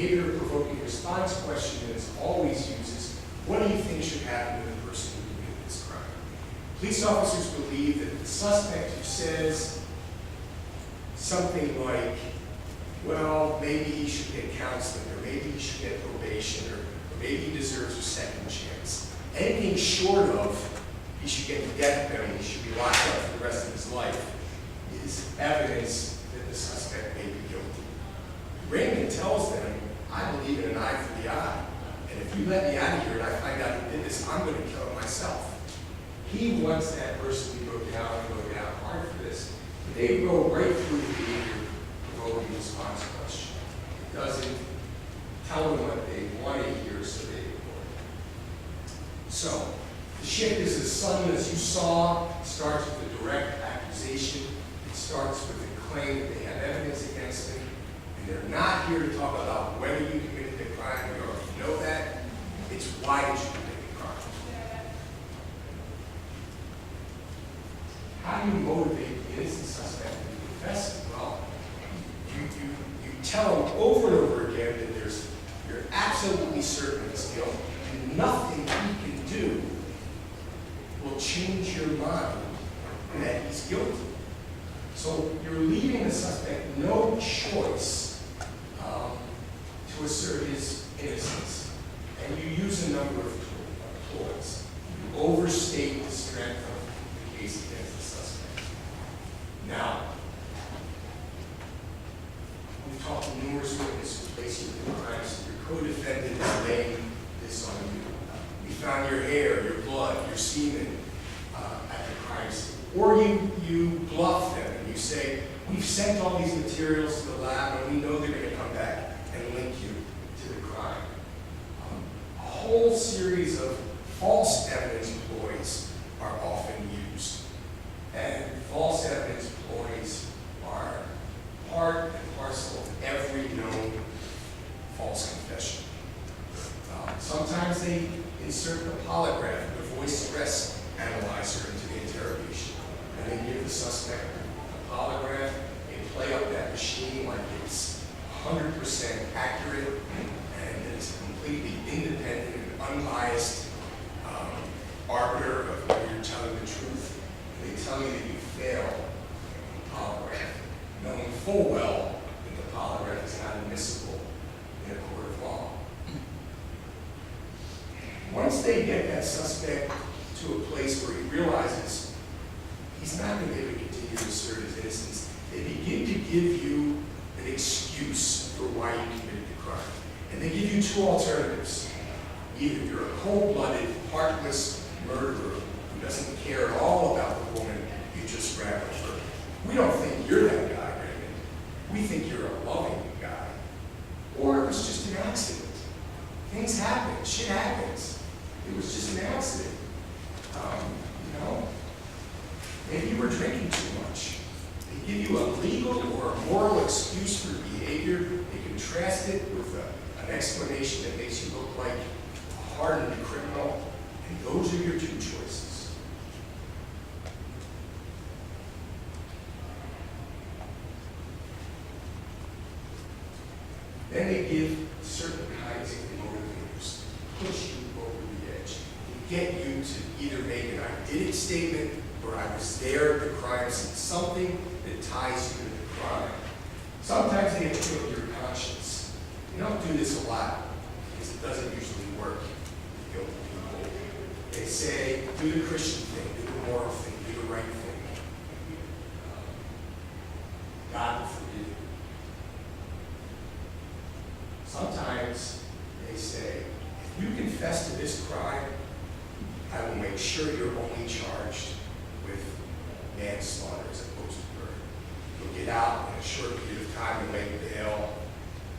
behavior-provoking response question that is always used is, what do you think should happen to the person who committed this crime? Police officers believe that the suspect who says something like, well, maybe he should get counseling, or maybe he should get probation, or maybe he deserves a second chance. Anything short of he should get the death penalty, he should be locked up for the rest of his life, is evidence that the suspect may be guilty. Raymond tells them, I believe in an eye for the eye, and if you let me out of here and I find out who did this, I'm going to kill him myself. He wants that person to go down hard for this. They go right through the behavior-provoking response question. It doesn't tell them what they want to hear, so they ignore it. So, the shift is as sudden as you saw. It starts with a direct accusation. It starts with a claim that they have evidence against them. And they're not here to talk about whether you committed the crime. We already know that. It's why did you commit the crime. How do you motivate the innocent suspect to confess it? Well, you tell them over and over again that you're absolutely certain of his guilt, and nothing he can do will change your mind that he's guilty. So you're leaving the suspect no choice to assert his innocence. And you use a number of ploys. You overstate the strength of the case against the suspect. Now, we've talked to numerous witnesses who place you in the crime scene. Your co-defendant is laying this on you. We found your hair, your blood, your semen at the crime scene. Or you bluff them and you say, we've sent all these materials to the lab and we know they're going to come back and link you to the crime. A whole series of false evidence ploys are often used. And false evidence ploys are part and parcel of every known false confession. Sometimes they insert the polygraph, the voice stress analyzer into the interrogation. And they give the suspect a polygraph, they play up that machine like it's 100% accurate and it's completely independent and unbiased arbiter of whether you're telling the truth. And they tell you that you failed the polygraph, knowing full well that the polygraph is not admissible in a court of law. Once they get that suspect to a place where he realizes he's not going to be able to continue to assert his innocence, they begin to give you an excuse for why you committed the crime. And they give you two alternatives. Either you're a cold-blooded, heartless murderer who doesn't care at all about the woman you just grabbed her. We don't think you're that guy, Raymond. We think you're a loving guy. Or it was just an accident. Things happen. Shit happens. It was just an accident. Maybe you were drinking too much. They give you a legal or a moral excuse for behavior. They contrast it with an explanation that makes you look like a hardened criminal. And those are your two choices. Then they give certain kinds of motivators, push you over the edge, and get you to either make an I did it statement or I was there at the crime scene, something that ties you to the crime. Sometimes they appeal to your conscience. You don't do this a lot because it doesn't usually work with guilty people. They say, do the Christian thing, do the moral thing, do the right thing. God will forgive you. Sometimes they say, if you confess to this crime, I will make sure you're only charged with manslaughter as opposed to murder. You'll get out in a short period of time and make bail.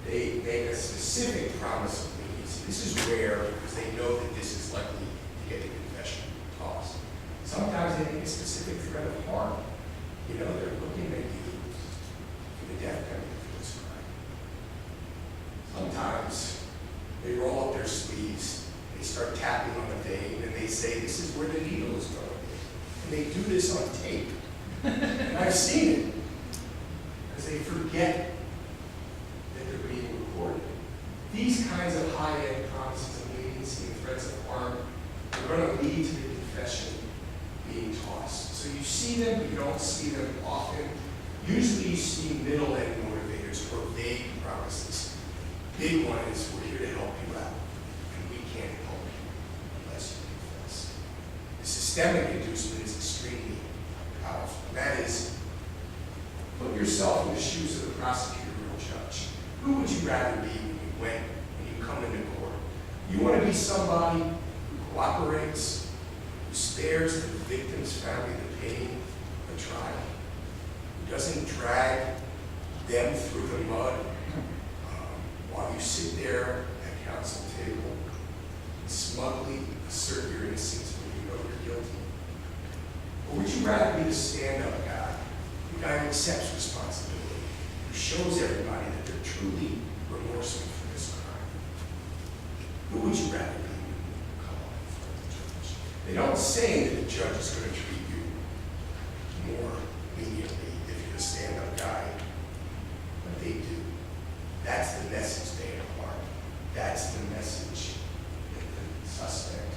They make a specific promise of leniency. This is rare because they know that this is likely to get the confession tossed. Sometimes they make a specific threat of harm. You know, they're looking at you for the death penalty for this crime. Sometimes they roll up their sleeves, they start tapping on the vein, and they say, this is where the needle is going. And they do this on tape. And I've seen it. Because they forget that they're being recorded. These kinds of high-end promises of leniency and threats of harm are going to lead to the confession being tossed. So you see them, but you don't see them often. Usually you see middle-end motivators or vague promises. Big one is, we're here to help you out, and we can't help you unless you confess. The systemic inducement is extremely powerful. And that is, put yourself in the shoes of the prosecutor or judge. Who would you rather be when you come into court? You want to be somebody who cooperates, who spares the victim's family the pain of a trial, who doesn't drag them through the mud while you sit there at counsel table and smugly assert your innocence when you know you're guilty? Or would you rather be the stand-up guy, the guy who accepts responsibility, who shows everybody that they're truly remorseful for this crime? Who would you rather be when you come up in front of the judge? They don't say that the judge is going to treat you more leniently if you're the stand-up guy, but they do. That's the message they impart. That's the message that the suspect,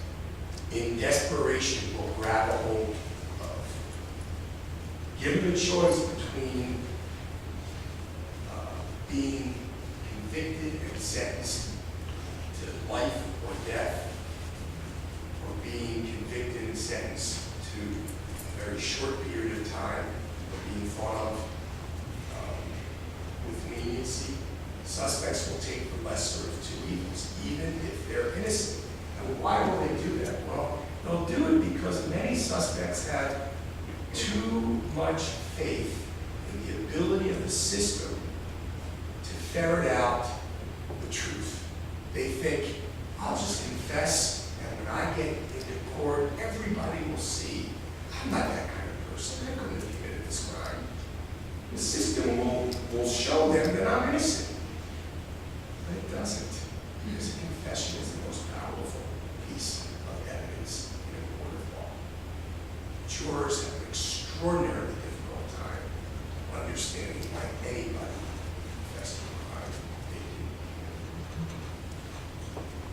in desperation, will grab a hold of. Given the choice between being convicted and sentenced to life or death, or being convicted and sentenced to a very short period of time, or being thought of with leniency, suspects will take the lesser of two evils, even if they're innocent. And why will they do that? Well, they'll do it because many suspects have too much faith in the ability of the system to ferret out the truth. They think, I'll just confess, and when I get into court, everybody will see I'm not that kind of person. I couldn't have committed this crime. The system will show them that I'm innocent. But it doesn't, because a confession is the most powerful piece of evidence in a court of law. Jurors have an extraordinarily difficult time understanding why anybody confessed to a crime they didn't.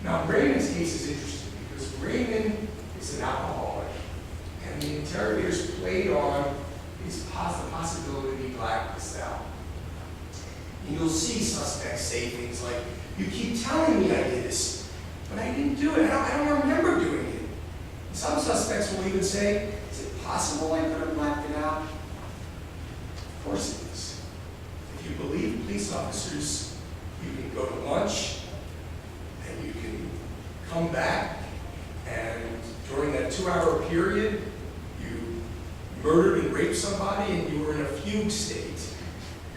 Now, Raymond's case is interesting because Raymond is an alcoholic, and the interrogators played on the possibility he blacked this out. And you'll see suspects say things like, you keep telling me I did this, but I didn't do it. I don't remember doing it. Some suspects will even say, is it possible I could have blacked it out? Of course it is. If you believe police officers, you can go to lunch, and you can come back, and during that 2-hour period, you murdered and raped somebody, and you were in a fugue state.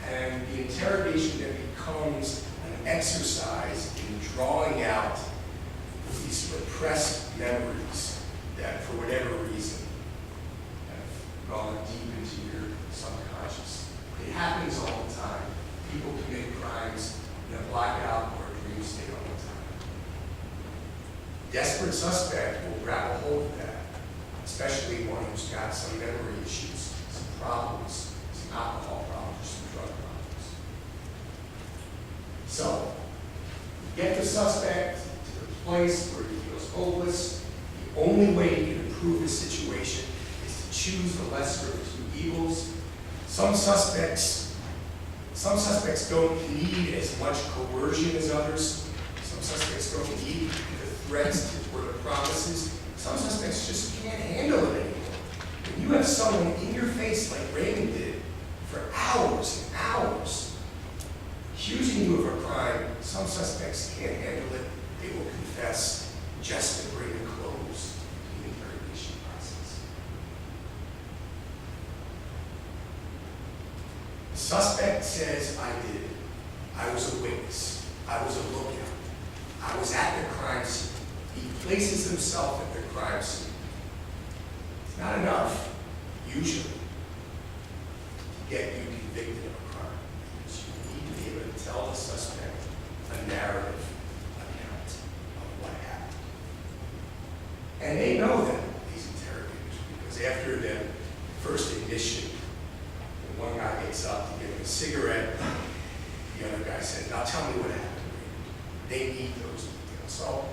And the interrogation then becomes an exercise in drawing out these repressed memories that, for whatever reason, have gone deep into your subconscious. It happens all the time. People commit crimes in a blackout or a dream state all the time. Desperate suspect will grab a hold of that, especially one who's got some memory issues, some problems, some alcohol problems, some drug problems. So, get the suspect to the place where he feels hopeless. The only way you can improve the situation is to choose the lesser of two evils. Some suspects don't need as much coercion as others. Some suspects don't need the threats or the promises. Some suspects just can't handle it anymore. When you have someone in your face like Raymond did for hours and hours, accusing you of a crime, some suspects can't handle it. They will confess just to bring a close to the interrogation process. The suspect says, I did it. I was a witness. I was a lookout. I was at the crime scene. He places himself at the crime scene. It's not enough, usually, to get you convicted of a crime, because you need to be able to tell the suspect a narrative account of what happened. And they know that, these interrogators, because after the first ignition, when one guy gets up to give him a cigarette, the other guy says, now tell me what happened. They need those details. So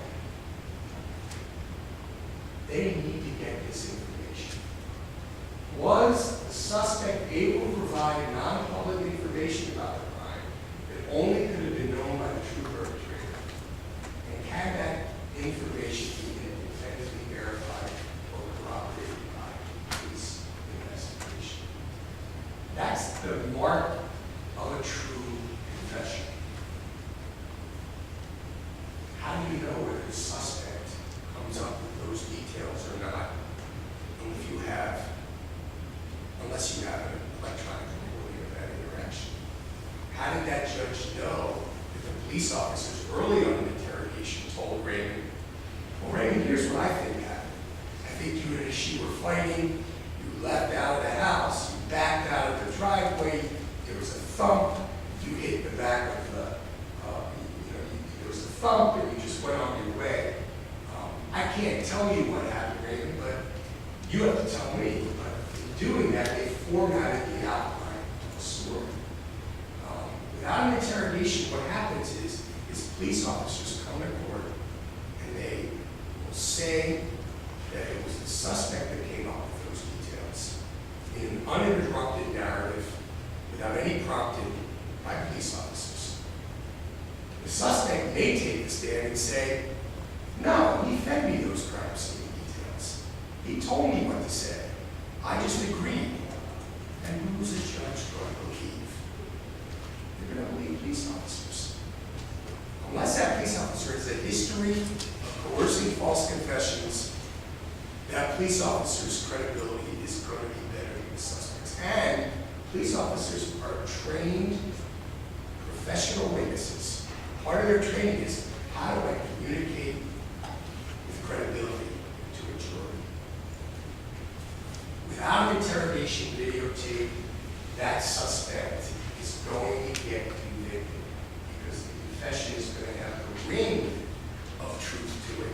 they need to get this information. Was the suspect able to provide non-public information about the crime that only could have been known by the true perpetrator? And can that information be independently verified or corroborated by police investigation? That's the mark of a true confession. How do you know whether the suspect comes up with those details or not unless you have an electronic recording of that interaction? How did that judge know that the police officers early on in the interrogation told Raymond, well, Raymond, here's what I think happened. I think you and she were fighting, you left out of the house, you backed out of the driveway, there was a thump, you hit the back of the, there was a thump and you just went on your way. I can't tell you what happened, Raymond, but you have to tell me. But in doing that, they formatted the outline of a story. Without an interrogation, what happens is police officers come to court and they will say that it was the suspect that came up with those details in an uninterrupted narrative without any prompting by police officers. The suspect may take the stand and say, no, he fed me those crime scene details. He told me what to say. I just agreed. And who's the judge going to believe? They're going to believe police officers. Unless that police officer has a history of coercing false confessions, that police officer's credibility is going to be better than the suspect's. And police officers are trained professional witnesses. Part of their training is how do I communicate with credibility to a jury. Without an interrogation videotape, that suspect is going to get convicted because the confession is going to have a ring of truth to it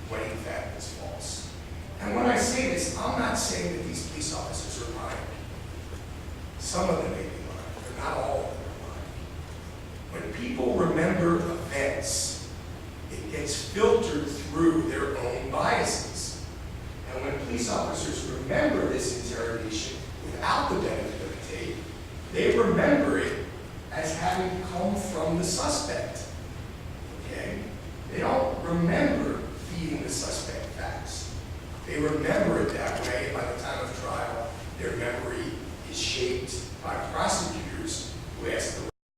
when in fact it's false. And when I say this, I'm not saying that these police officers are lying. Some of them may be lying, but not all of them are lying. When people remember events, it gets filtered through their own biases. And when police officers remember this interrogation without the benefit of the tape, they remember it as having come from the suspect. Okay? They don't remember feeding the suspect facts. They remember it that way. By the time of trial, their memory is shaped by prosecutors